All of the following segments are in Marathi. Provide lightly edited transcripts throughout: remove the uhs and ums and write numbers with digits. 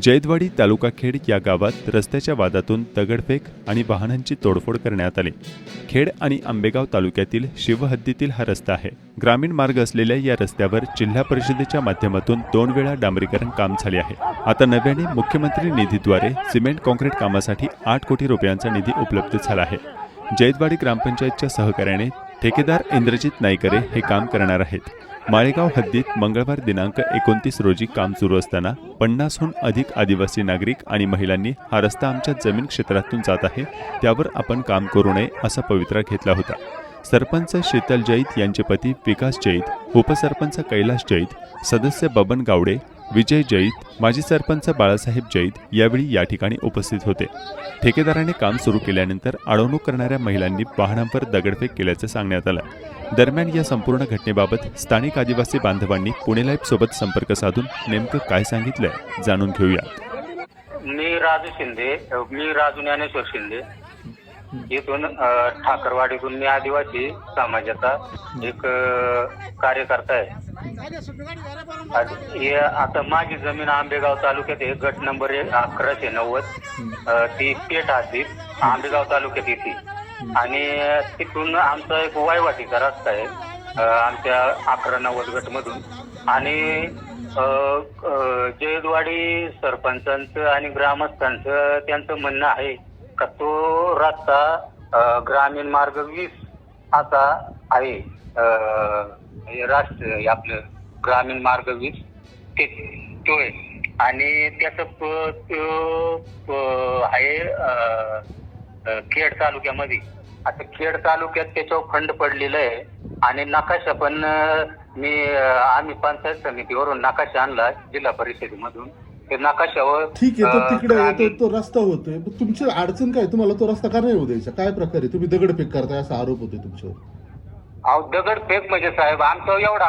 जैदवाडी तालुका खेड या गावात रस्त्याच्या वादातून दगडफेक आणि वाहनांची तोडफोड करण्यात आली। खेड आणि आंबेगाव तालुक्यातील शिवहद्दीतील हा रस्ता आहे। ग्रामीण मार्ग असलेल्या या रस्त्यावर जिल्हा परिषदेच्या माध्यमातून 2 वेळा डांबरीकरण काम झाले आहे। आता नव्याने मुख्यमंत्री निधीद्वारे सिमेंट काँक्रीट कामासाठी 8 कोटी रुपयांचा निधी उपलब्ध झाला आहे। जैदवाडी ग्रामपंचायतच्या सहकार्याने ठेकेदार इंद्रजित नाईकरे हे काम करणार आहेत। माळेगाव हद्दीत मंगळवार दिनांक 29 रोजी काम सुरू असताना 50हून अधिक आदिवासी नागरिक आणि महिलांनी हा रस्ता आमच्या जमीन क्षेत्रातून जात आहे, त्यावर आपण काम करू नये असा पवित्रा घेतला होता। सरपंच शीतल जैत यांचे पती विकास जैत, उपसरपंच कैलास जैत, सदस्य बबन गावडे, विजय जैत, माजी सरपंच बाळासाहेब जैत यावेळी या ठिकाणी उपस्थित होते। ठेकेदाराने काम सुरू केल्यानंतर अडवणूक करणाऱ्या महिलांनी वाहनांवर दगडफेक केल्याचं सांगण्यात आलं। दरम्यान या संपूर्ण घटनेबाबत स्थानिक आदिवासी बांधवांनी पुणे लाईव्ह सोबत संपर्क साधून नेमकं काय सांगितलंय जाणून घेऊया। मी राजू ज्ञानेश्वर शिंदे इथून ठाकरवाडीतून मी आदिवासी समाजाचा एक कार्यकर्ता आहे। आता माझी जमीन आंबेगाव तालुक्यात आहे, गट नंबर 1190 ती पेठ हद्दीत आंबेगाव तालुक्यात येते आणि तिथून आमचा एक वायवाटीचा रस्ता आहे आमच्या 1190 गट मधून। आणि जैदवाडी सरपंचांचं आणि ग्रामस्थांचं त्यांचं म्हणणं आहे का तो रस्ता ग्रामीण मार्ग 20 असा आहे, राष्ट्रीय आपलं ग्रामीण मार्ग 20 तो आहे आणि त्याचं आहे खेड तालुक्यामध्ये। आता खेड तालुक्यात त्याच्यावर खंड पडलेलं आहे आणि नकाशा पण आम्ही पंचायत समितीवरून नकाशा आणला जिल्हा परिषदेमधून। ते नकाशावर ठीक आहे, तर तिकडे तो रस्ता होतोय, तुमची अडचण काय? तुम्हाला तो रस्ता का नाही होऊ द्यायचा? काय प्रकारे तुम्ही दगडफेक करताय असा आरोप होतोय तुमच्यावर? अहो दगडफेक म्हणजे साहेब आमचा एवढा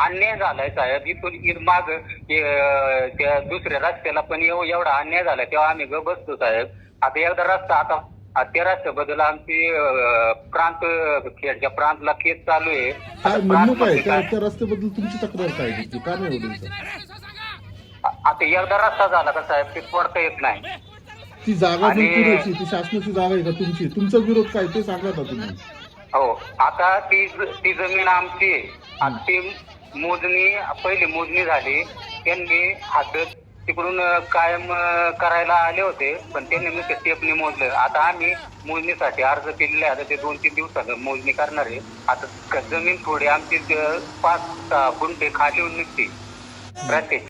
अन्याय झालाय साहेब। इथून माग त्या दुसऱ्या रस्त्याला पण एवढा अन्याय झालाय तेव्हा आम्ही बसतो साहेब। आता एकदा रस्ता आता त्या रस्त्याबद्दल आमची खेडच्या प्रांतला केस चालू आहे। काय म्हणणं काय त्या रस्त्याबद्दल तुमची तक्रार काय आहे? का नाही होऊ द्यायचा? आता एकदा रस्ता झाला का साहेब ते तोडता येत नाही। ती जागा कुणाची? ती शासनाची जागा आहे का तुमची? तुमचा विरोध काय ते सांगा ना तुम्ही। हो, आता ती जमीन आमची आहे। ती पहिली मोजणी झाली, त्यांनी हद्द तिकडून कायम करायला आले होते पण त्यांनी नुसते टेपने मोजलं। आता आम्ही मोजणीसाठी अर्ज केलेले आहे, आता ते 2-3 दिवसात मोजणी करणार आहे। आता जमीन थोडी आमची 5-6 गुंठे खाली निघते प्रत्येक